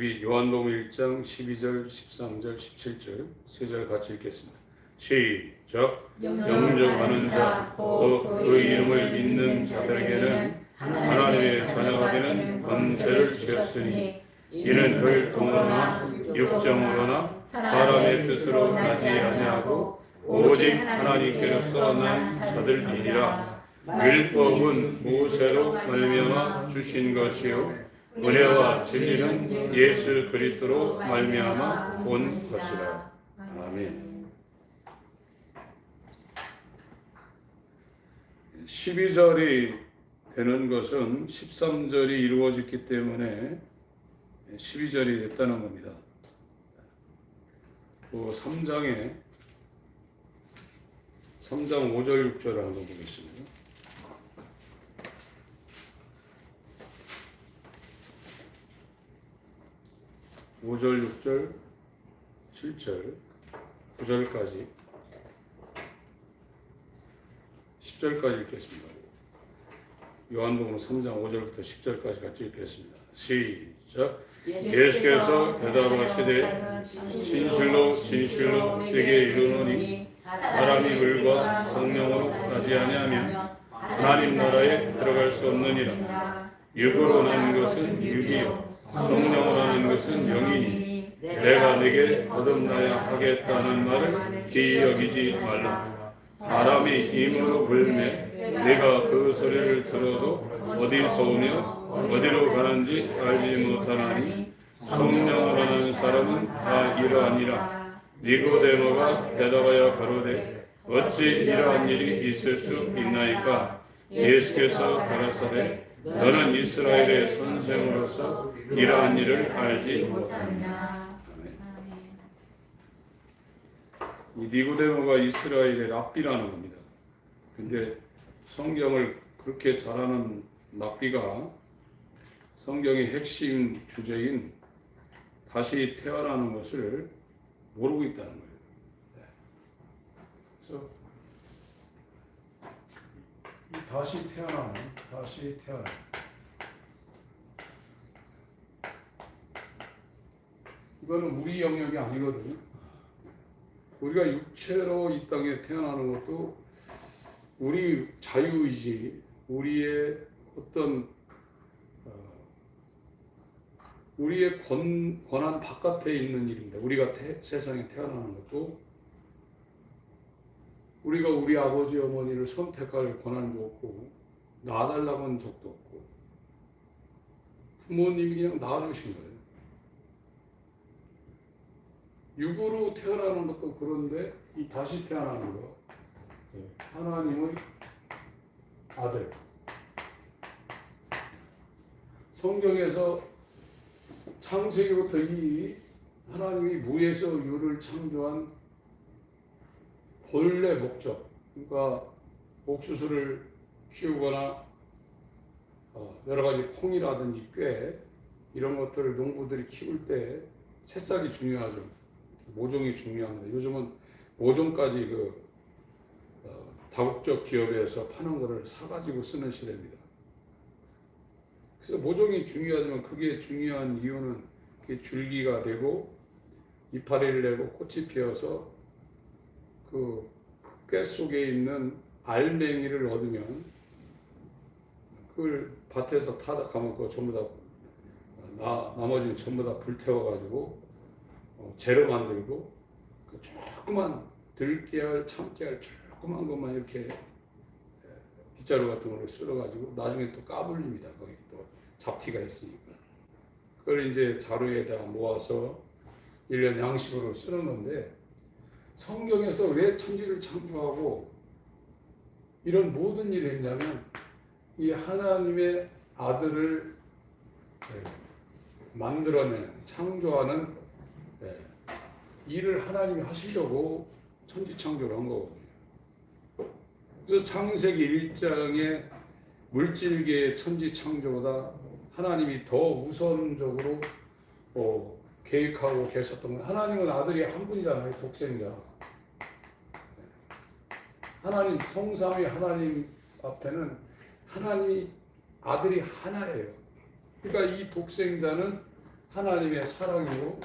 우리 요한복음 1장 12절, 13절, 17절 세 절 같이 읽겠습니다. 시작. 영접하는 자, 곧 그 이름을 믿는 자들에게는 하나님의 자녀가 되는 권세를 주셨으니 이는 혈통으로나 육정으로나 사람의 뜻으로 나지 아니하고 오직 하나님께로서 난 자들이니라. 율법은 모세로 말미암아 주신 것이요 은혜와 진리는 예수 그리스도로 말미암아 온 것이라. 아멘. 12절이 되는 것은 13절이 이루어졌기 때문에 12절이 됐다는 겁니다. 그 3장 5절 6절을 한번 보겠습니다. 5절, 6절, 7절, 9절까지 10절까지 읽겠습니다. 요한복음 3장 5절부터 10절까지 같이 읽겠습니다. 시작. 예수께서 대답하시되 진실로 진실로 내게 이르노니 사람이 물과 성령으로 나지 아니하면 하나님 나라에 들어갈 수 없느니라. 육으로 난 것은 육이요 성령으로 하는 것은 영이니 내가 네게 거듭나야 하겠다는 말을 기여기지 말라. 바람이 힘으로 불매 내가 그 소리를 들어도 어디서 오며 어디로 가는지 알지 못하나니 성령으로 하는 사람은 다 이러하니라. 니고데모가 대답하여 가로되 어찌 이러한 일이 있을 수 있나이까. 예수께서 가라사대 너는 이스라엘의 선생으로서 이러한 일을 알지 못하느냐. 이 니고데모가 이스라엘의 랍비라는 겁니다. 근데 성경을 그렇게 잘하는 랍비가 성경의 핵심 주제인 다시 태어나는 것을 모르고 있다는 거예요. 그래서 다시 태어나는 이거는 우리 영역이 아니거든요. 우리가 육체로 이 땅에 태어나는 것도 우리 자유의지, 우리의 어떤 우리의 권한 바깥에 있는 일입니다. 우리가 세상에 태어나는 것도 우리가 우리 아버지 어머니를 선택할 권한도 없고 낳아달라고 한 적도 없고 부모님이 그냥 낳아주신 거예요. 육으로 태어나는 것도 그런데 이 다시 태어나는 거 하나님의 아들. 성경에서 창세기부터 이 하나님이 무에서 유를 창조한 본래 목적, 그러니까 옥수수를 키우거나 여러 가지 콩이라든지 꾀 이런 것들을 농부들이 키울 때 새싹이 중요하죠. 모종이 중요합니다. 요즘은 모종까지 다국적 기업에서 파는 거를 사가지고 쓰는 시대입니다. 그래서 모종이 중요하지만 그게 중요한 이유는 그게 줄기가 되고 이파리를 내고 꽃이 피어서 그 꾀 속에 있는 알맹이를 얻으면 그걸 밭에서 타작하면 그거 전부 다 나머지는 전부 다 불태워가지고 재료 만들고 그 조그만 들깨알, 참깨알 조그만 것만 이렇게 빗자루 같은 걸로 쓸어가지고 나중에 또 까불립니다. 거기 또 잡티가 있으니까 그걸 이제 자루에다 모아서 1년 양식으로 쓰는 건데 성경에서 왜 천지를 창조하고 이런 모든 일을 했냐면 이 하나님의 아들을 만들어낸 창조하는 일을 하나님이 하시려고 천지 창조를 한 거거든요. 그래서 창세기 1장의 물질계의 천지 창조보다 하나님이 더 우선적으로 계획하고 계셨던 거예요. 하나님은 아들이 한 분이잖아요. 독생자. 하나님 성삼위 하나님 앞에는 하나님이 아들이 하나예요. 그러니까 이 독생자는 하나님의 사랑이고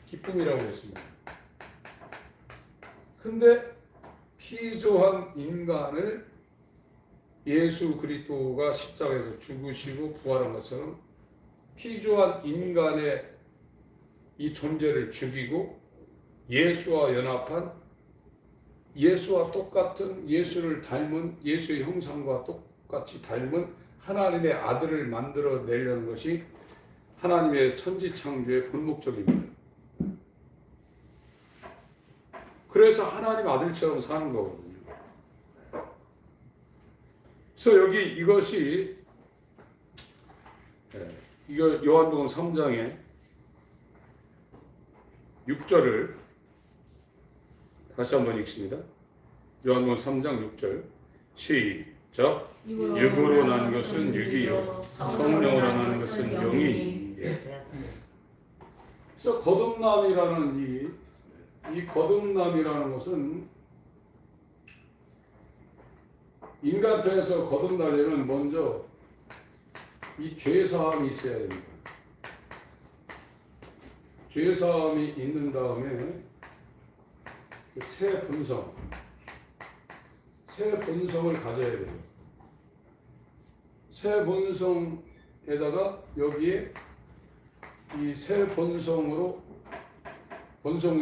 기쁨이라고 했습니다. 근데 피조한 인간을 예수 그리스도가 십자가에서 죽으시고 부활한 것처럼 피조한 인간의 이 존재를 죽이고 예수와 연합한 예수와 똑같은 예수를 닮은 예수의 형상과 똑같이 닮은 하나님의 아들을 만들어 내려는 것이 하나님의 천지창조의 본목적입니다. 그래서 하나님 아들처럼 사는 거거든요. 그래서 여기 이것이 이거 요한복음 3장의 6절을 다시 한번 읽습니다. 요한복음 3장 6절 시작. 육으로 난 것은 육이요 성령으로 난 것은 영이. 그래서 거듭남이라는 이 거듭남이라는 것은 인간 편에서 거듭나려면 먼저 이 죄사함이 있어야 됩니다. 죄사함이 있는 다음에 새 본성을 가져야 돼요. 새 본성에다가 여기에 이 새 본성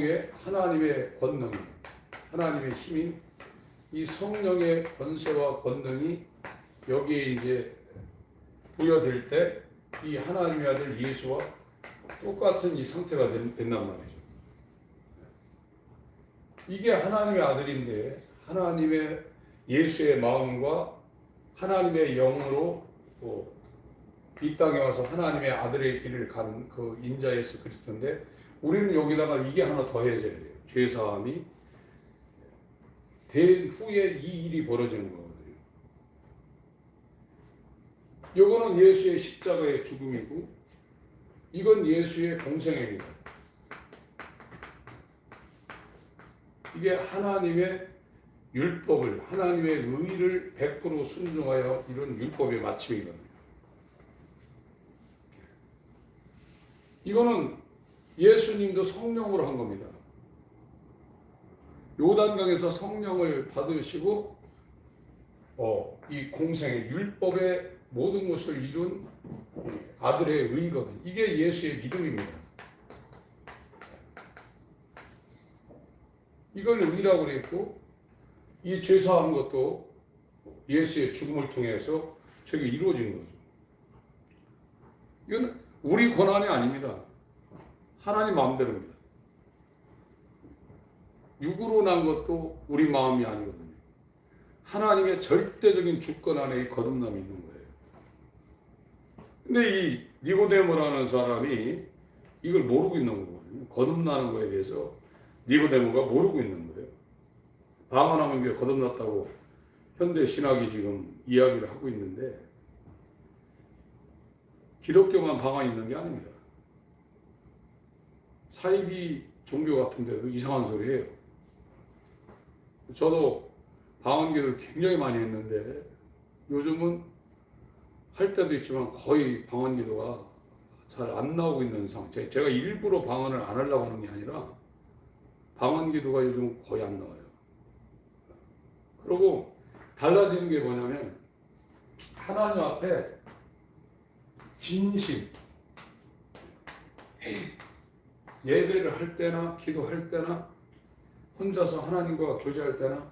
위에 하나님의 권능, 하나님의 힘인 이 성령의 권세와 권능이 여기에 이제 부여될 때 이 하나님의 아들 예수와 똑같은 이 상태가 된단 말이죠. 이게 하나님의 아들인데 하나님의 예수의 마음과 하나님의 영으로 이 땅에 와서 하나님의 아들의 길을 간 그 인자 예수 그리스도인데 우리는 여기다가 이게 하나 더해져야 돼요. 죄사함이 된 후에 이 일이 벌어지는 거거든요. 이거는 예수의 십자가의 죽음이고 이건 예수의 공생애입니다. 이게 하나님의 율법을 하나님의 의를 100% 순종하여 이런 율법의 마침이거든요. 이거는 예수님도 성령으로 한 겁니다. 요단강에서 성령을 받으시고 이 공생의 율법의 모든 것을 이룬 아들의 의거든요. 이게 예수의 믿음입니다. 이걸 의라고 그랬고 이 죄사한 것도 예수의 죽음을 통해서 저게 이루어진 거죠. 이건 우리 권한이 아닙니다. 하나님 마음대로입니다. 육으로 난 것도 우리 마음이 아니거든요. 하나님의 절대적인 주권 안에 거듭남이 있는 거예요. 근데 이 니고데모라는 사람이 이걸 모르고 있는 거거든요. 거듭나는 거에 대해서 니고데모가 모르고 있는 거예요. 방언하면 게 거듭났다고 현대 신학이 지금 이야기를 하고 있는데 기독교만 방언이 있는 게 아닙니다. 사이비 종교 같은 데도 이상한 소리 해요. 저도 방언기도를 굉장히 많이 했는데 요즘은 할 때도 있지만 거의 방언기도가 잘 안 나오고 있는 상황. 제가 일부러 방언을 안 하려고 하는 게 아니라 방언기도가 요즘 거의 안 나와요. 그리고 달라지는 게 뭐냐면 하나님 앞에 진심 예배를 할 때나 기도할 때나 혼자서 하나님과 교제할 때나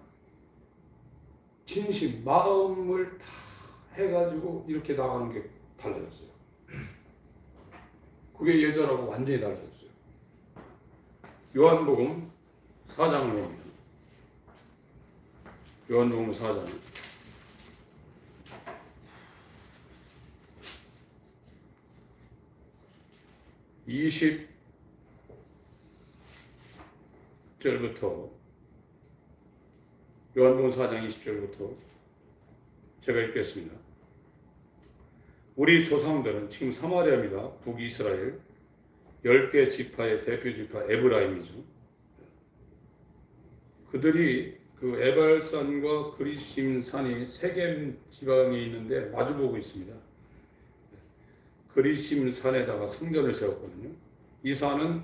진심 마음을 다 해가지고 이렇게 나가는 게 달라졌어요. 그게 예전하고 완전히 달라졌어요. 요한복음 4장을 봅니다. 요한복음 4장 20절부터 요한복음 4장 20절부터 제가 읽겠습니다. 우리 조상들은 지금 사마리아입니다. 북이스라엘 10개 지파의 대표 지파 에브라임이죠. 그들이 그 에발산과 그리심 산이 세겜 지방에 있는데 마주보고 있습니다. 그 그리심 산에다가 성전을 세웠거든요. 이 산은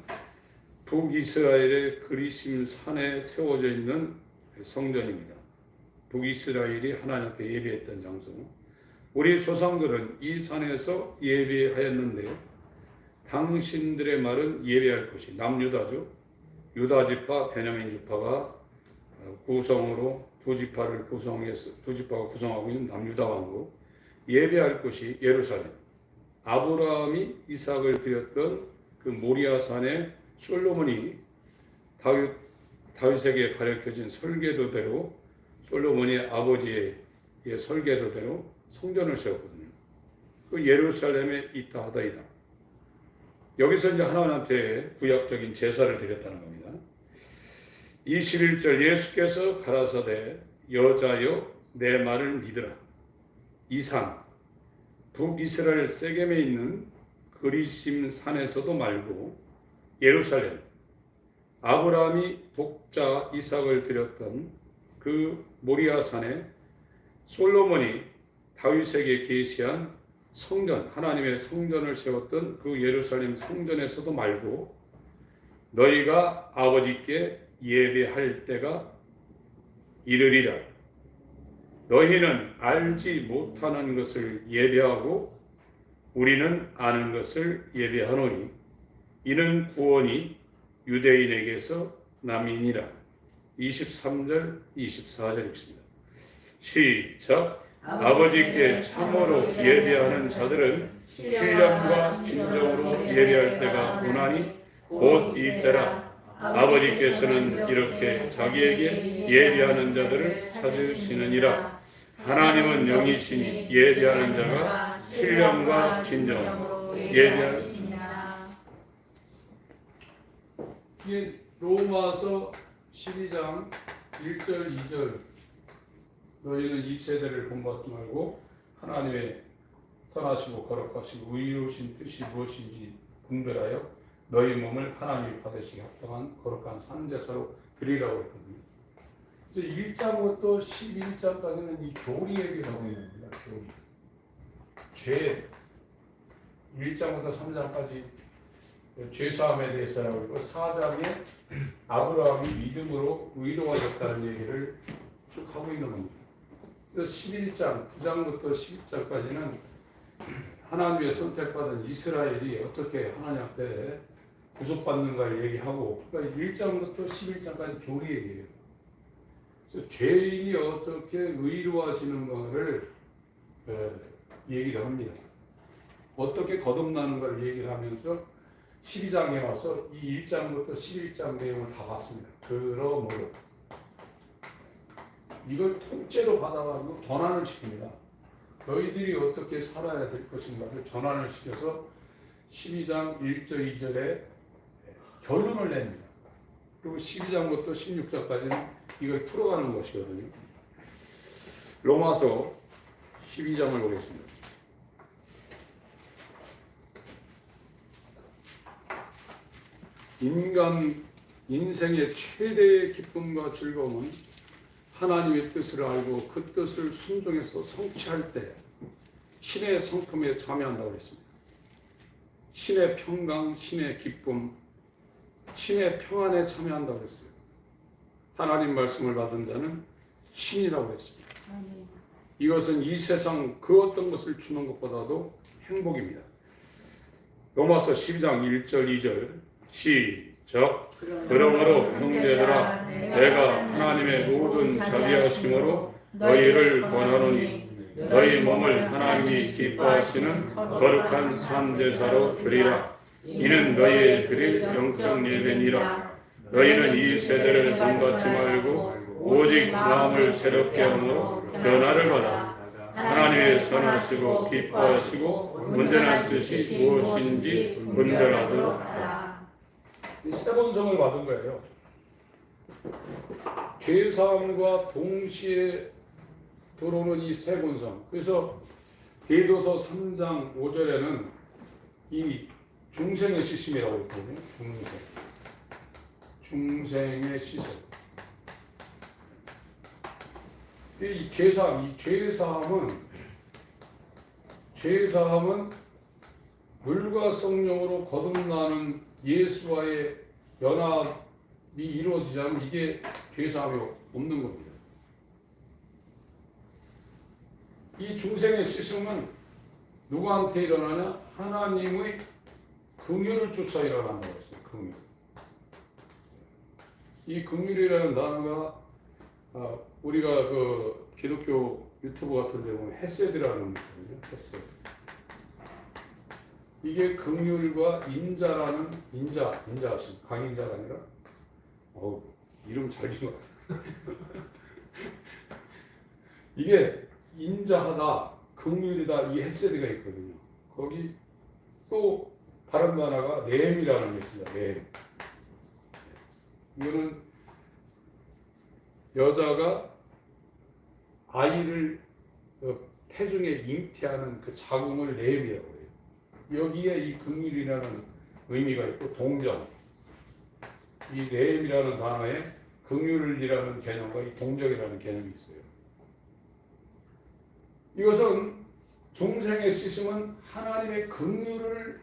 북이스라엘의 그리심 산에 세워져 있는 성전입니다. 북이스라엘이 하나님 앞에 예배했던 장소. 우리 조상들은 이 산에서 예배하였는데 당신들의 말은 예배할 곳이 남유다죠. 유다 지파, 베냐민 지파가 구성으로 두 지파가 구성하고 있는 남유다 왕국. 예배할 곳이 예루살렘. 아브라함이 이삭을 드렸던 그 모리아 산에 솔로몬이 다윗에게 가르쳐진 설계도대로 솔로몬의 아버지의 설계도대로 성전을 세웠거든요. 그 예루살렘에 있다 하다이다. 여기서 이제 하나님한테 구약적인 제사를 드렸다는 겁니다. 21절 예수께서 가라사대 여자여 내 말을 믿으라. 이 산 북이스라엘 세겜에 있는 그리심 산에서도 말고 예루살렘 아브라함이 독자 이삭을 드렸던 그 모리아 산에 솔로몬이 다윗에게 계시한 성전, 하나님의 성전을 세웠던 그 예루살렘 성전에서도 말고 너희가 아버지께 예배할 때가 이르리라. 너희는 알지 못하는 것을 예배하고 우리는 아는 것을 예배하노니 이는 구원이 유대인에게서 남이니라. 23절 24절 읽습니다. 시작. 아버지께 참으로 예배하는 자들은 신령과 진정으로 예배할 때가 오나니 곧 이때라. 아버지께서는 이렇게 자기에게 예배하는 자들을 찾으시느니라. 하나님은 영이시니 예배하는 자가 신령과 진정으로 예배하느니라. 이게 로마서 12장 1절 2절 너희는 이 세대를 본받지 말고 하나님의 선하시고 거룩하시고 의로우신 뜻이 무엇인지 분별하여 너희 몸을 하나님이 받으시기 합당한 거룩한 산제사로 드리라고 했거든요. 이제 1장부터 11장까지는 이 교리 얘기를 하고 있는 겁니다. 교리. 죄 1장부터 3장까지 죄사함에 대해서 하고 있고 4장에 아브라함이 믿음으로 의로워졌다는 얘기를 쭉 하고 있는 겁니다. 11장 9장부터 11장까지는 하나님의 선택받은 이스라엘이 어떻게 하나님 앞에 구속받는가를 얘기하고, 그러니까 1장부터 11장까지 교리 얘기예요. 그래서 죄인이 어떻게 의로워지는가를 얘기를 합니다. 어떻게 거듭나는가를 얘기를 하면서 12장에 와서 이 1장부터 11장 내용을 다 봤습니다. 그러므로 이걸 통째로 받아가지고 전환을 시킵니다. 너희들이 어떻게 살아야 될 것인가를 전환을 시켜서 12장 1절 2절에 결론을 냅니다. 그리고 12장부터 16장까지는 이걸 풀어가는 것이거든요. 로마서 12장을 보겠습니다. 인생의 최대의 기쁨과 즐거움은 하나님의 뜻을 알고 그 뜻을 순종해서 성취할 때 신의 성품에 참여한다고 했습니다. 신의 평강, 신의 기쁨, 신의 평안에 참여한다고 했어요. 하나님 말씀을 받은 자는 신이라고 했습니다. 이것은 이 세상 그 어떤 것을 주는 것보다도 행복입니다. 로마서 12장 1절 2절 시작. 그러므로 형제들아 내가 하나님의 모든 자비하심으로 너희를 권하노니 너희 몸을 하나님이 기뻐하시는 거룩한 산제사로 드리라. 이는 너희의 드릴 영적 예배니라. 너희는 이 세대를 본받지 말고 오직 마음을 새롭게 함으로 변화를 받아 하나님의 선하시고 기뻐하시고 온전한 뜻이 무엇인지 분별하도록 하라. 새 본성을 받은 거예요. 죄사함과 동시에 들어오는 이 새 본성. 그래서 디도서 3장 5절에는 이 중생의 시심이라고 있거든요. 중생의 시심. 이 죄사함은 물과 성령으로 거듭나는 예수와의 연합이 이루어지지 않으면 이게 죄사함이 없는 겁니다. 이 중생의 씻음은 누구한테 일어나냐? 하나님의 긍휼을 쫓아 일어난다고 했어요. 긍휼. 이 긍휼이라는 단어가 우리가 그 기독교 유튜브 같은 데 보면 헤세드라는 거거든요. 헤세드. 이게 긍휼과 인자라는 인자하심, 강인자가 아니라 이름 잘 지은 것 같아요. 이게 인자하다, 긍휼이다, 이 헤세드가 있거든요. 거기 또 다른 단어가 렘이라는 게 있습니다. 렘. 이거는 여자가 아이를 태중에 잉태하는 그 자궁을 렘이라고 해요. 여기에 이 긍휼이라는 의미가 있고 동정. 이 렘이라는 단어에 긍휼이라는 개념과 이 동정이라는 개념이 있어요. 이것은 중생의 씻음은 하나님의 긍휼을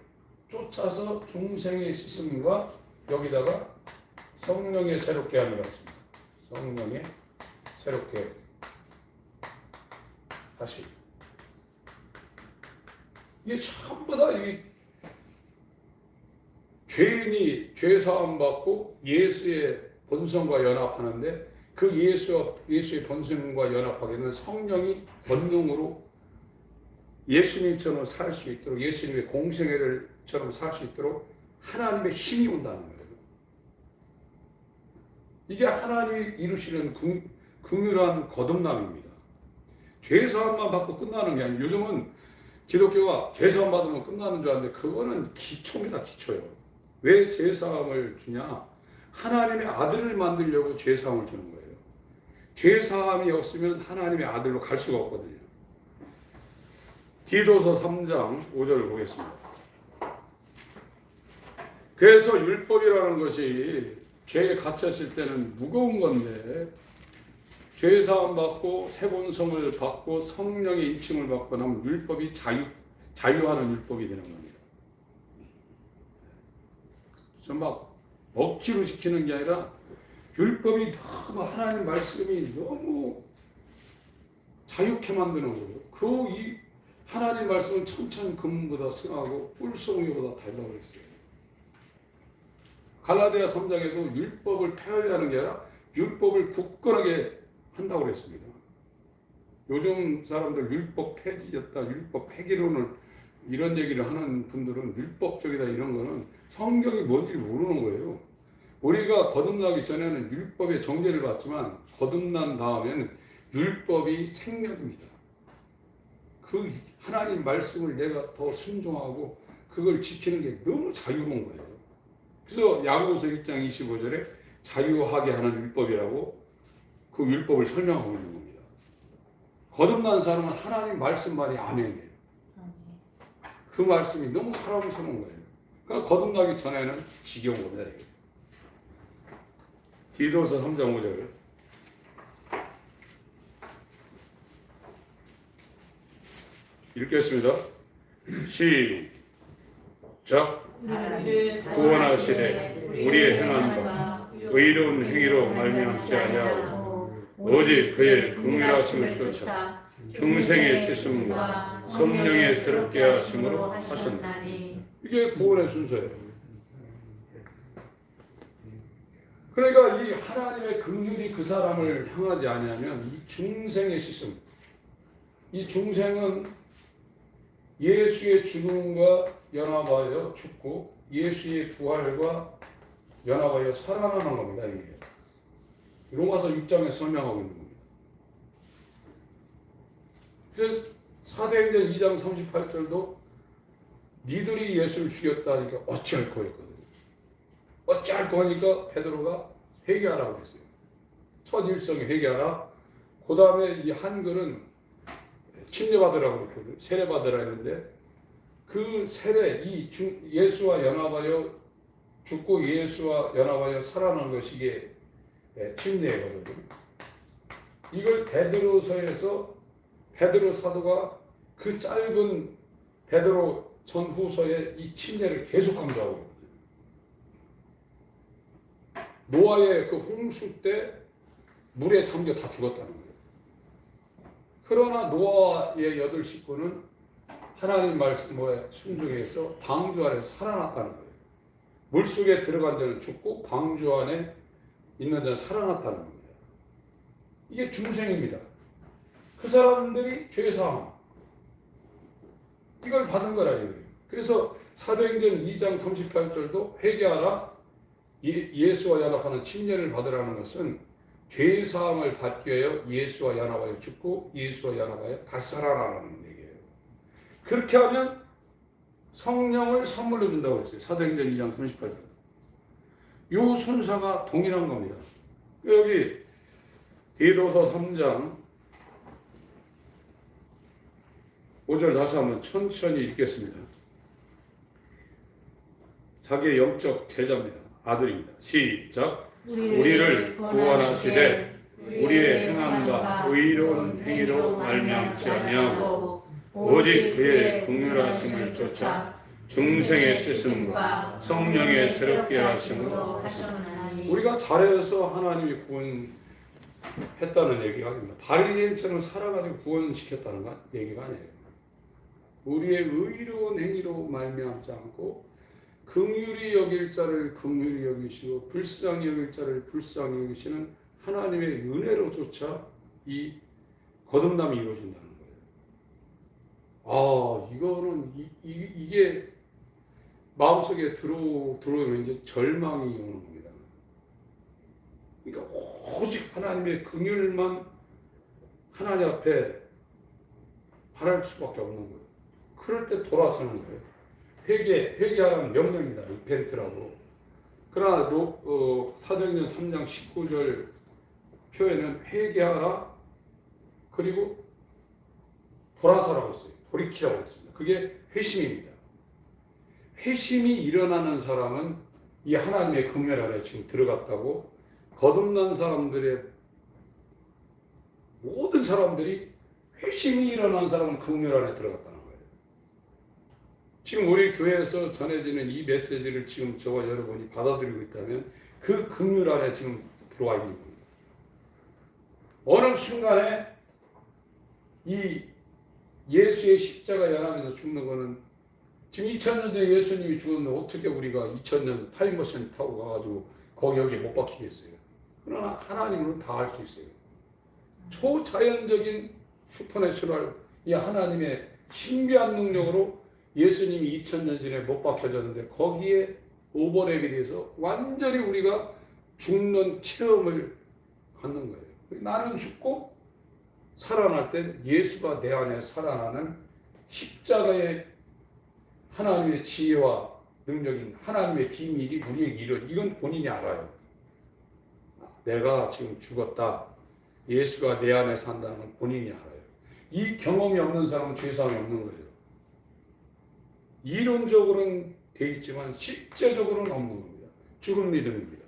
쫓아서 중생의 씻음과 여기다가 성령의 새롭게 함이라고 했습니다. 성령의 새롭게 하심. 이게 전부 다 이 죄인이 죄사함 받고 예수의 본성과 연합하는데 그 예수의 본성과 연합하게는 성령이 본능으로 예수님처럼 살 수 있도록 예수님의 공생애를처럼 살 수 있도록 하나님의 힘이 온다는 거예요. 이게 하나님이 이루시는 긍휼한 거듭남입니다. 죄사함만 받고 끝나는 게 아니에요. 요즘은 기독교가 죄사함 받으면 끝나는 줄 아는데 그거는 기초입니다. 기초예요. 왜 죄사함을 주냐? 하나님의 아들을 만들려고 죄사함을 주는 거예요. 죄사함이 없으면 하나님의 아들로 갈 수가 없거든요. 디도서 3장 5절을 보겠습니다. 그래서 율법이라는 것이 죄에 갇혔을 때는 무거운 건데 죄사함 받고 새 본성을 받고 성령의 인침을 받고 나면 율법이 자유하는 율법이 되는 겁니다. 막 억지로 지키는 게 아니라 율법이 너무 하나님 말씀이 너무 자유케 만드는 거예요. 이 하나님 말씀은 천천금보다 승하고 꿀송이보다 달다고 그랬어요. 갈라디아 3장에도 율법을 폐하려는 게 아니라 율법을 굳건하게 한다고 그랬습니다. 요즘 사람들 율법 폐지였다, 율법 폐기론을 이런 얘기를 하는 분들은 율법적이다 이런 거는 성경이 뭔지 모르는 거예요. 우리가 거듭나기 전에는 율법의 정죄를 받지만 거듭난 다음에는 율법이 생명입니다. 그 하나님 말씀을 내가 더 순종하고 그걸 지키는 게 너무 자유로운 거예요. 그래서 야고보서 1장 25절에 자유하게 하는 율법이라고 그 율법을 설명하고 있는 겁니다. 거듭난 사람은 하나님 말씀만이 아멘이에요. 그 말씀이 너무 사랑스러운 거예요. 그러니까 거듭나기 전에는 지겨운 겁니다. 이게. 디도서 3장 5절 읽겠습니다. 시작. 구원하시되 우리의 행한 바 의로운 행위로 말미암지 아니하고 오직 그의 긍휼하심을 쫓아 중생의 씻음과 성령의 새롭게 하심으로 하셨나니. 이게 구원의 순서예요. 그러니까 이 하나님의 긍휼이 그 사람을 향하지 아니하면 이 중생의 씻음, 이 중생은 예수의 죽음과 연합하여 죽고 예수의 부활과 연합하여 살아나는 겁니다. 이게 로마서 6장에 설명하고 있는 겁니다. 그래서 사도행전 2장 38절도 니들이 예수를 죽였다니까 어찌할 거였거든요. 어찌할 거니까 베드로가 회개하라고 했어요. 첫 일성에 회개하라. 그 다음에 이 한글은 침례받으라고 했거든요. 세례받으라 했는데 그 세례, 예수와 연합하여 죽고 예수와 연합하여 살아난 것이 이게 침례거든요. 이걸 베드로서에서 베드로 사도가 그 짧은 베드로 전후서에 이 침례를 계속 강조하고 있거든요. 노아의 그 홍수 때 물에 잠겨 다 죽었다는 거예요. 그러나 노아의 8 식구는 하나님 말씀에 순종해서 방주 안에서 살아났다는 거예요. 물속에 들어간 자는 죽고 방주 안에 있는 자는 살아났다는 겁니다. 이게 중생입니다. 그 사람들이 죄사함 이걸 받은 거라 이거예요. 그래서 사도행전 2장 38절도 회개하라 예수와 연합하는 침례를 받으라는 것은 죄사함을 받기 위하여 예수와 연합하여 죽고 예수와 연합하여 다시 살아나라는 얘기예요. 그렇게 하면 성령을 선물로 준다고 했어요. 사도행전 2장 38절. 요 순서가 동일한 겁니다. 여기 디도서 3장 5절 다시 한번 천천히 읽겠습니다. 자기의 영적 제자입니다. 아들입니다. 시작. 우리를 구원하시되 우리의 행함과 의로운 행위로 말미암지 아니하고 오직 그의 긍휼하심을 쫓아 중생의 씻음과 성령의 새롭게 하심으로 하셨나니. 우리가 잘해서 하나님이 구원했다는 얘기가 아닙니다. 바리새인처럼 살아가지고 구원시켰다는 얘기가 아니에요. 우리의 의로운 행위로 말미암지 않고 긍휼히 여길 자를 긍휼히 여기시고 불쌍히 여길 자를 불쌍히 여기시는 하나님의 은혜로조차 이 거듭남이 이루어진다는 거예요. 이거는 이게 마음속에 들어오면 이제 절망이 오는 겁니다. 그러니까 오직 하나님의 긍휼만 하나님 앞에 바랄 수밖에 없는 거예요. 그럴 때 돌아서는 거예요. 회개하라는 명령입니다. 리펜트라고. 그러나 사도행전 3장 19절 표에는 회개하라 그리고 돌아서라고 했어요. 돌이키라고 했습니다. 그게 회심입니다. 회심이 일어나는 사람은 이 하나님의 긍휼 안에 지금 들어갔다고 거듭난 사람들의 모든 사람들이 회심이 일어난 사람은 긍휼 안에 들어갔다는 거예요. 지금 우리 교회에서 전해지는 이 메시지를 지금 저와 여러분이 받아들이고 있다면 그 긍휼 안에 지금 들어와 있는 겁니다. 어느 순간에 이 예수의 십자가 연합에서 죽는 거는 지금 2000년 전에 예수님이 죽었는데 어떻게 우리가 2000년 타임머신 타고 가가지고 거기 여기에 못 박히겠어요. 그러나 하나님은 다 할 수 있어요. 초자연적인 슈퍼내추럴 이 하나님의 신비한 능력으로 예수님이 2000년 전에 못 박혀졌는데 거기에 오버랩이 돼서 완전히 우리가 죽는 체험을 갖는 거예요. 나는 죽고 살아날 땐 예수가 내 안에 살아나는 십자가의 하나님의 지혜와 능력인 하나님의 비밀이 우리에게 이건 본인이 알아요. 내가 지금 죽었다. 예수가 내 안에 산다는 건 본인이 알아요. 이 경험이 없는 사람은 죄사함이 없는 거예요. 이론적으로는 돼 있지만 실제적으로는 없는 겁니다. 죽은 믿음입니다.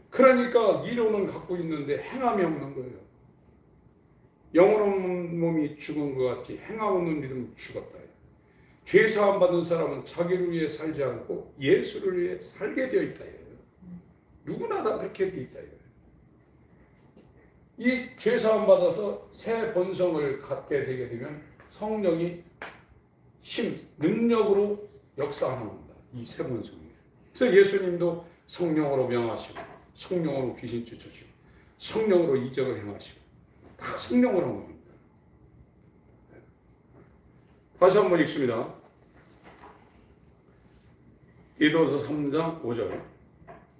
그러니까 이론은 갖고 있는데 행함이 없는 거예요. 영혼 없는 몸이 죽은 것 같이 행함 없는 믿음은 죽었다. 죄사함 받은 사람은 자기를 위해 살지 않고 예수를 위해 살게 되어 있다. 누구나 다 그렇게 되어 있다. 이 죄사함 받아서 새 본성을 갖게 되게 되면 성령이 능력으로 역사하는 겁니다. 이 새 본성이. 그래서 예수님도 성령으로 명하시고 성령으로 귀신 쫓으시고 성령으로 이적을 행하시고 다 성령으로 한 겁니다. 다시 한번 읽습니다. 디도서 3장 5절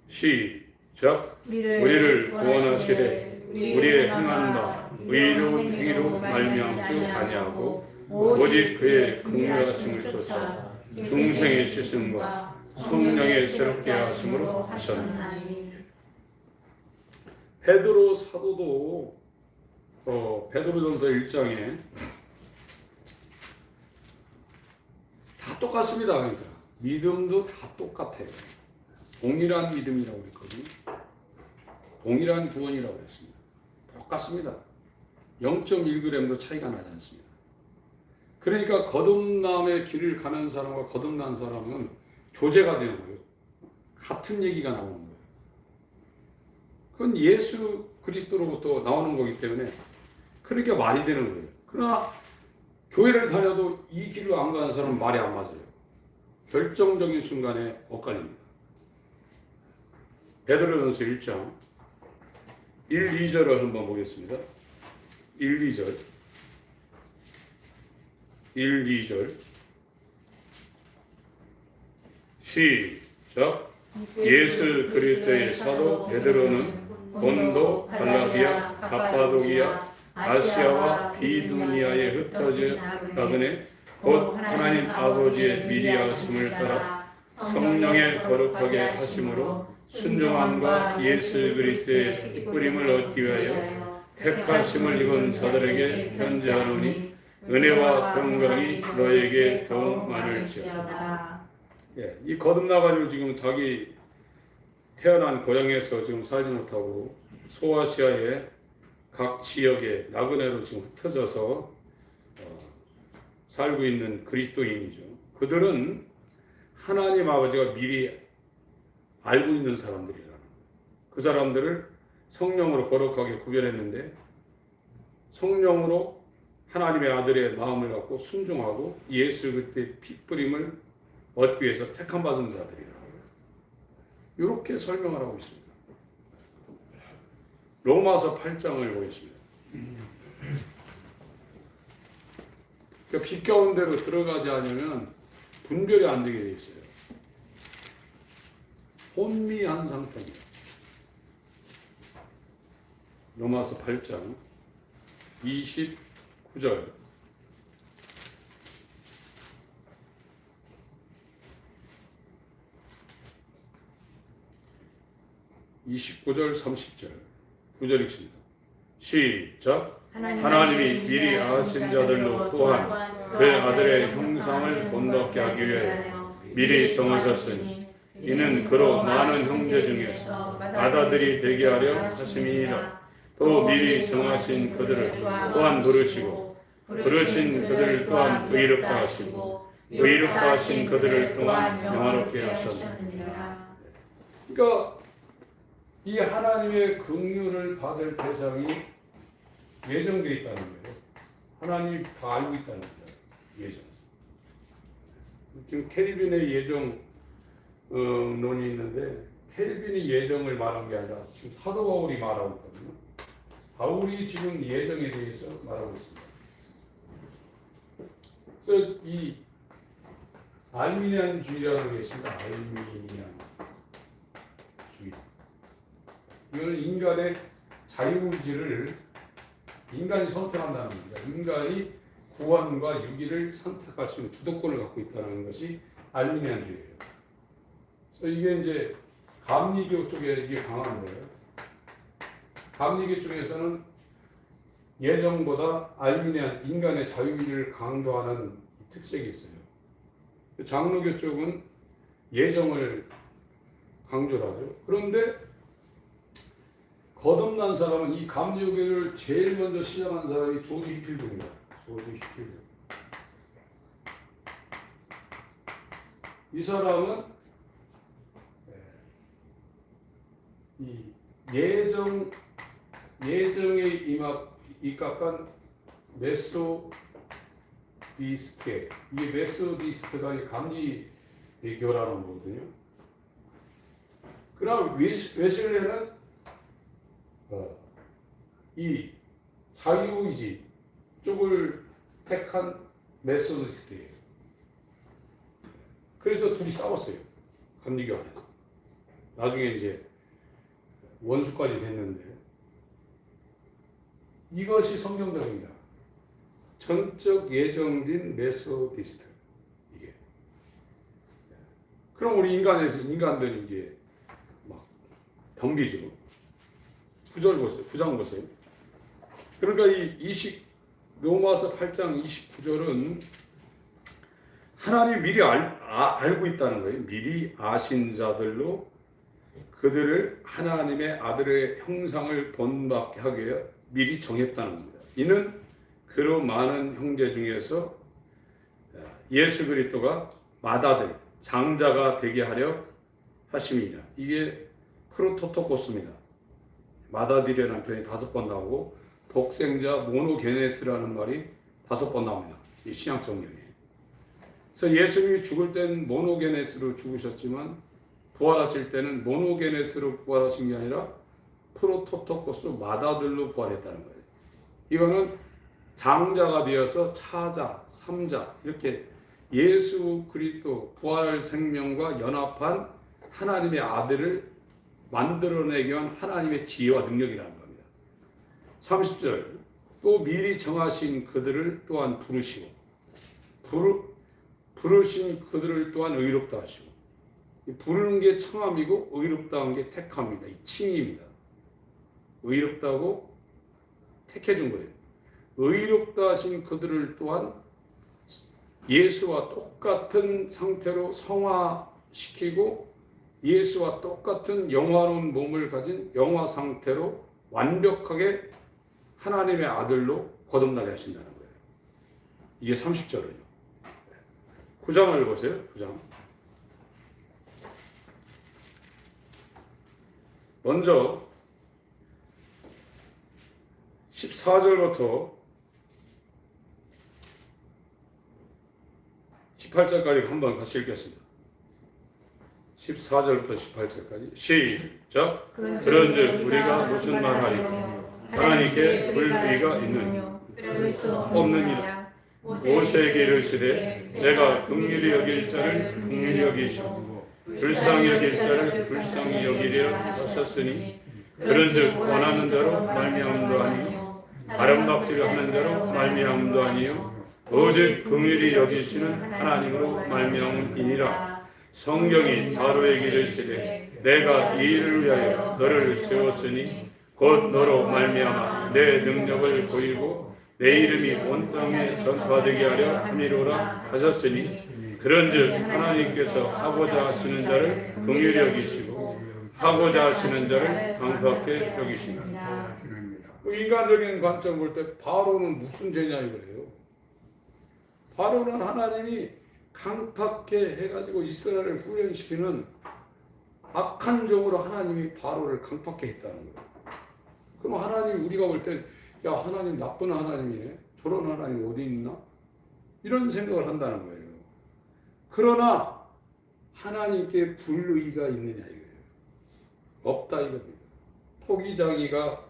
시작. 우리를 구원하시되 우리의 행한 바 의로운 행위로 말미암지 아니하고 오직 그의 긍휼하심을 쫓아 중생의 씻음과 성령의 새롭게 하심으로 하셨나니. 베드로 사도도 베드로전서 1장에 다 똑같습니다. 그러니까 믿음도 다 똑같아요. 동일한 믿음이라고 그랬거든요. 동일한 구원이라고 그랬습니다. 똑같습니다. 0.1g도 차이가 나지 않습니다. 그러니까 거듭남의 길을 가는 사람과 거듭난 사람은 교제가 되는 거예요. 같은 얘기가 나오는 거예요. 그건 예수 그리스도로부터 나오는 거기 때문에 그러니까 말이 되는 거예요. 그러나 교회를 다녀도 이 길로 안 가는 사람은 말이 안 맞아요. 결정적인 순간에 엇갈립니다. 베드로전서 1장 1, 2절을 한번 보겠습니다. 1, 2절 1, 2절 시작. 예수 그리스도의 사도 베드로는 본도, 갈라디아, 갑바도기아, 아시아와 비두니아에 흩어져 나그네 곧 하나님 아버지의 미리 하심을 따라 성령의 거룩하게 하심으로 순종함과 예수 그리스도의 기쁘림을 얻기 위하여 택하심을 입은 자들에게 편지하노니 은혜와 평강이 너에게 더욱 많을지어다. 예, 이 거듭나가지고 지금 자기 태어난 고향에서 지금 살지 못하고 소아시아의 각 지역에 나그네로 지금 흩어져서 살고 있는 그리스도인이죠. 그들은 하나님 아버지가 미리 알고 있는 사람들이라는 거예요. 그 사람들을 성령으로 거룩하게 구별했는데 성령으로 하나님의 아들의 마음을 갖고 순종하고 예수 그리스도의 핏뿌림을 얻기 위해서 택함받은 자들이라는 거예요. 이렇게 설명을 하고 있습니다. 로마서 8장을 보겠습니다. 그러니까 빛 가운데로 들어가지 않으면 분별이 안 되게 돼 있어요. 혼미한 상태입니다. 로마서 8장 29절 29절 30절 9절 읽습니다. 시작. 하나님이 미리 아신 자들로 또한 그 아들의 형상을 본받게 하기 위하여 미리 정하셨으니 이는 그로 많은 형제 중에서 아다들이 되게 하려 하심이니라. 또 미리 정하신 그들을 또한 부르시고 부르신 그들을 또한 의롭다 하시고 의롭다 하신 그들을 또한 영화롭게 하셨느니라. 그러니까 이 하나님의 긍휼을 받을 대상이 예정되어 있다는 거예요. 하나님이 다 알고 있다는 거예요. 예정. 지금 켈빈의 예정 논이 있는데 켈빈이 예정을 말한 게 아니라 지금 사도 바울이 말하고 있거든요. 바울이 지금 예정에 대해서 말하고 있습니다. 그래서 이 알미니안주의라는 게 있습니다. 알미니안주의. 이거는 인간의 자유의지를 인간이 선택한다는 겁니다. 인간이 구원과 유기를 선택할 수 있는 주도권을 갖고 있다는 것이 알미니안주의예요. 그래서 이게 이제 감리교 쪽에 이게 강한 거예요. 감리교 쪽에서는 예정보다 알미니안 인간의 자유의지를 강조하는 특색이 있어요. 장로교 쪽은 예정을 강조를 하죠. 그런데 거듭난 사람은 이 감리교를 제일 먼저 시작한 사람이 조지 히필드입니다. 조지 히필드. 이 사람은 이 예정에 입각한 메소디스트, 이 메소디스트가 이 감리교라는 거거든요. 그럼 웨슬레는 이 자유의지 쪽을 택한 메소디스트예요. 그래서 둘이 싸웠어요. 감리교 안에서. 나중에 이제 원수까지 됐는데 이것이 성경적입니다. 전적 예정된 메소디스트 이게. 그럼 우리 인간들이 이게 막 덤비죠. 9절 보세요. 9장 보세요. 그러니까 로마서 8장 29절은 하나님이 미리 알고 있다는 거예요. 미리 아신 자들로 그들을 하나님의 아들의 형상을 본받게 하기 위해 미리 정했다는 겁니다. 이는 그로 많은 형제 중에서 예수 그리스도가 맏아들 장자가 되게 하려 하심이냐. 이게 프로토토코스입니다. 맏아들이라는 표현이 5번 나오고 독생자 모노게네스라는 말이 5번 나옵니다. 이 신약 성경에. 그래서 예수님이 죽을 땐 모노게네스로 죽으셨지만 부활하실 때는 모노게네스로 부활하신 게 아니라 프로토토코스 맏아들로 부활했다는 거예요. 이거는 장자가 되어서 차자, 삼자 이렇게 예수 그리스도 부활 생명과 연합한 하나님의 아들을 만들어내기 위한 하나님의 지혜와 능력이라는 겁니다. 30절 또 미리 정하신 그들을 또한 부르시고 부르신 그들을 또한 의롭다 하시고 부르는 게 청함이고 의롭다 한 게 택함입니다. 이 칭의입니다. 의롭다고 택해 준 거예요. 의롭다 하신 그들을 또한 예수와 똑같은 상태로 성화시키고 예수와 똑같은 영화로운 몸을 가진 영화 상태로 완벽하게 하나님의 아들로 거듭나게 하신다는 거예요. 이게 30절이에요. 9장을 보세요. 9장. 먼저 14절부터 18절까지 한번 같이 읽겠습니다. 14절부터 18절까지 시작. 그런즉 우리가 무슨 말하리요? 하나님께 불의가 있느냐? 없는 이라. 모세에게 이르시되 내가 긍휼히 여길 자를 긍휼히 여기시고 불쌍히 여길 자를 불쌍히 여기리라 하셨으니 그런즉 원하는 대로 말미암음도 아니요 바람박지를 하는 대로 말미암음도 아니요 오직 긍휼히 여기시는 하나님으로 말미암음이니라. 성경이 바로에게 이르시되 내가 이 일을 위하여 너를 세웠으니 곧 너로 말미암아 내 능력을 보이고 내 이름이 온 땅에 전파되게 하려 함이로라 하셨으니 그런즉 하나님께서 하고자 하시는 자를 긍휼히 여기시고 하고자 하시는 자를 강팍하게 여기십니다. 인간적인 관점 볼 때 바로는 무슨 죄냐 이거예요. 바로는 하나님이 강팍해 해가지고 이스라엘을 훈련시키는 악한 종으로 하나님이 바로를 강팍해 했다는 거예요. 그럼 하나님 우리가 볼 때 야 하나님 나쁜 하나님이네. 저런 하나님 어디 있나? 이런 생각을 한다는 거예요. 그러나 하나님께 불의가 있느냐 이거예요. 없다 이겁니다. 토기장이가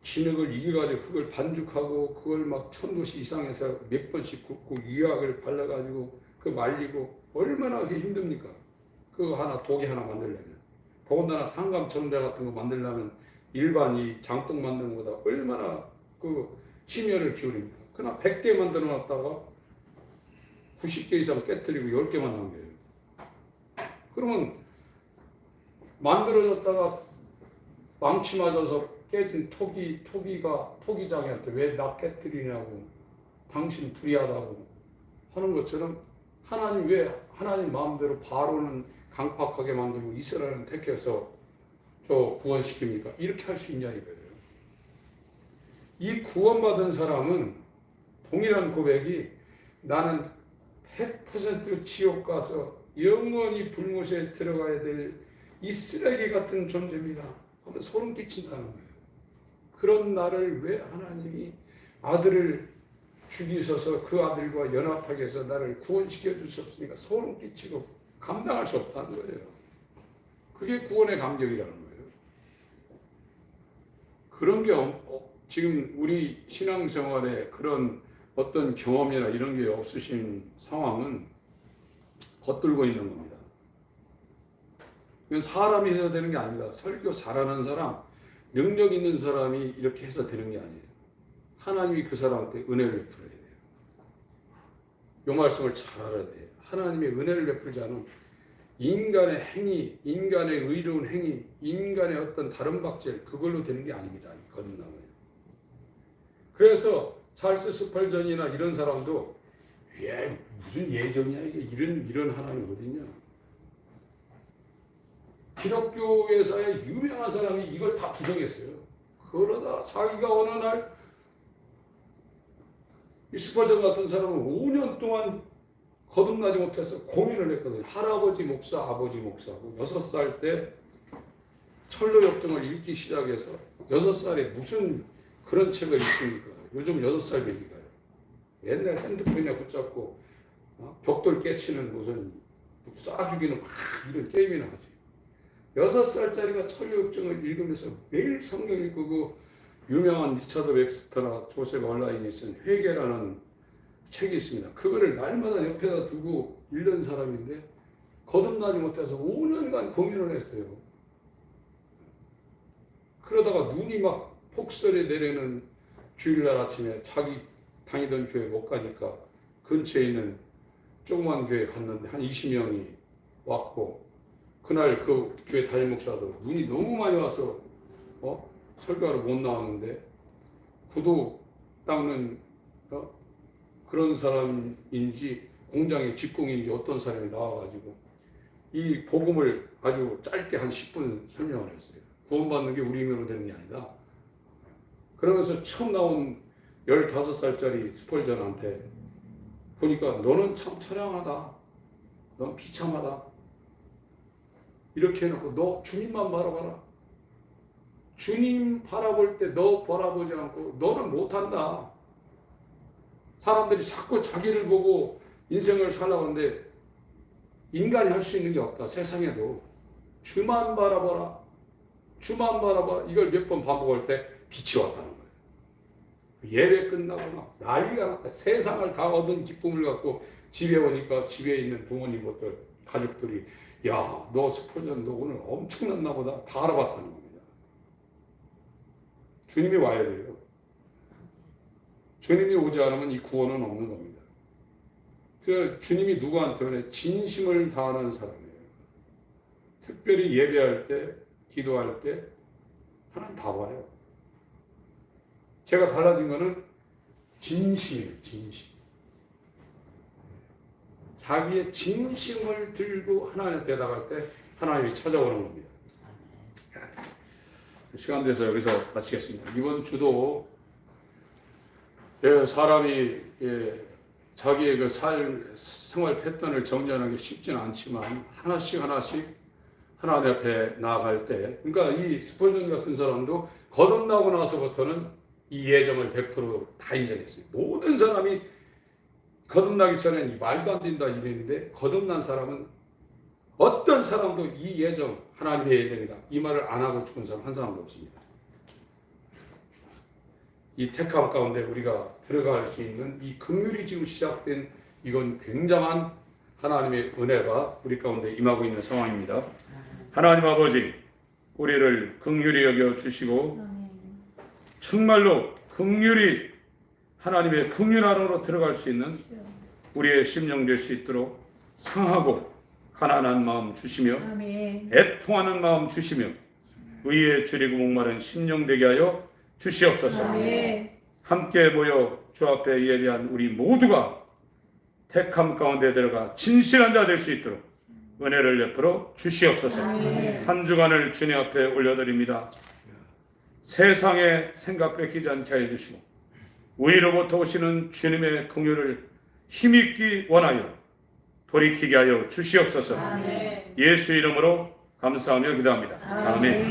진흙을 이겨가지고 그걸 반죽하고 그걸 막 1000도씨 이상에서 몇 번씩 굽고 유약을 발라가지고 그 말리고 얼마나 그게 힘듭니까? 그거 하나 독이 하나 만들려면 더군다나 상감청자 같은 거 만들려면 일반 이 장독 만드는 것보다 얼마나 그 심혈을 기울입니까? 그러나 100개 만들어 놨다가 90개 이상 깨뜨리고 10개만 남겨요. 그러면 만들어졌다가 망치 맞아서 깨진 토기장이한테 왜 나 깨뜨리냐고 당신 불의하다고 하는 것처럼 하나님 왜 하나님 마음대로 바로는 강팍하게 만들고 이스라엘은 택해서 저 구원시킵니까? 이렇게 할 수 있냐 이거예요. 이 구원받은 사람은 동일한 고백이 나는 100% 지옥 가서 영원히 불못에 들어가야 될 이 쓰레기 같은 존재입니다 하면 소름 끼친다는 거예요. 그런 나를 왜 하나님이 아들을 죽이셔서 그 아들과 연합하게 해서 나를 구원시켜 주셨으니까 소름 끼치고 감당할 수 없다는 거예요. 그게 구원의 감격이라는 거예요. 그런 게 지금 우리 신앙생활에 그런 어떤 경험이나 이런 게 없으신 상황은 겉돌고 있는 겁니다. 이건 사람이 해야 되는 게 아닙니다. 설교 잘하는 사람, 능력 있는 사람이 이렇게 해서 되는 게 아니에요. 하나님이 그 사람한테 은혜를 베풀어야 돼요. 이 말씀을 잘 알아야 돼요. 하나님의 은혜를 베풀지 않으면 인간의 행위, 인간의 의로운 행위, 인간의 어떤 다른 박질 그걸로 되는 게 아닙니다. 이 거듭남은. 그래서 찰스 스펄전이나 이런 사람도 무슨 예정이야 이게 이런 하나님 어딨냐? 기독교회사의 유명한 사람이 이걸 다 부정했어요. 그러다 자기가 어느 날 이 스펄전 같은 사람은 5년 동안 거듭나지 못해서 고민을 했거든요. 할아버지 목사, 아버지 목사고 6살 때 철로 역정을 읽기 시작해서 6살에 무슨 그런 책을 읽습니까? 요즘 6살 배기가요. 옛날 핸드폰이나 붙잡고 벽돌 깨치는 무슨 쏴 죽이는 막 이런 게임이나 하지. 6살짜리가 철로 역정을 읽으면서 매일 성경 읽고 그 유명한 리차드 웩스터나 조셉 얼라인이 쓴 회개라는 책이 있습니다. 그거를 날마다 옆에다 두고 읽는 사람인데 거듭나지 못해서 5년간 고민을 했어요. 그러다가 눈이 막 폭설이 내리는 주일날 아침에 자기 다니던 교회 못 가니까 근처에 있는 조그만 교회 갔는데 한 20명이 왔고, 그날 그 교회 담임 목사도 눈이 너무 많이 와서 설교하러 못 나왔는데 구두 닦는 그런 사람인지 공장의 직공인지 어떤 사람이 나와가지고 이 복음을 아주 짧게 한 10분 설명을 했어요. 구원받는 게 우리 힘으로 되는 게 아니다. 그러면서 처음 나온 15살짜리 스펄전한테 보니까 너는 참 처량하다. 넌 비참하다. 이렇게 해놓고 너 주님만 바라봐라. 주님 바라볼 때 너 바라보지 않고 너는 못한다. 사람들이 자꾸 자기를 보고 인생을 살아가는데 인간이 할 수 있는 게 없다. 세상에도 주만 바라봐라. 주만 바라봐라. 이걸 몇 번 반복할 때 빛이 왔다는 거예요. 예배 끝나고 막 난리가 났다. 세상을 다 얻은 기쁨을 갖고 집에 오니까 집에 있는 부모님부터 가족들이 야, 너 스펄전 너 오늘 엄청났나 보다. 다 알아봤다는 겁니다. 주님이 와야 돼요. 주님이 오지 않으면 이 구원은 없는 겁니다. 그 주님이 누구한테 진심을 다하는 사람이에요. 특별히 예배할 때, 기도할 때 하나님 다 봐요. 제가 달라진 거는 진심이에요. 진심. 자기의 진심을 들고 하나님 앞에 나갈 때 하나님이 찾아오는 겁니다. 시간 돼서 여기서 마치겠습니다. 이번 주도 사람이 자기의 그 생활 패턴을 정리하는 게 쉽지는 않지만 하나씩 하나님 앞에 나아갈 때, 그러니까 이 스펄전 같은 사람도 거듭나고 나서부터는 이 예정을 100%다 인정했어요. 모든 사람이 거듭나기 전엔 말도 안 된다 이랬는데 거듭난 사람은 어떤 사람도 이 예정, 하나님의 예정이다 이 말을 안 하고 죽은 사람 한 사람도 없습니다. 이 택함 가운데 우리가 들어갈 수 있는 이 긍휼이 지금 시작된 이건 굉장한 하나님의 은혜가 우리 가운데 임하고 있는 상황입니다. 하나님 아버지, 우리를 긍휼히 여겨 주시고 정말로 긍휼히 하나님의 긍휼 안으로 들어갈 수 있는 우리의 심령 될 수 있도록 상하고 가난한 마음 주시며 애통하는 마음 주시며 의에 줄이고 목마른 심령 되게 하여 주시옵소서. 함께 모여 주 앞에 예배한 우리 모두가 택함 가운데 들어가 진실한 자 될 수 있도록 은혜를 베풀어 주시옵소서. 한 주간을 주님 앞에 올려드립니다. 세상의 생각 뺏기지 않게 해주시고 위로부터 오시는 주님의 긍휼을 힘있기 원하여 돌이키게 하여 주시옵소서. 예수 이름으로 감사하며 기도합니다. 아멘.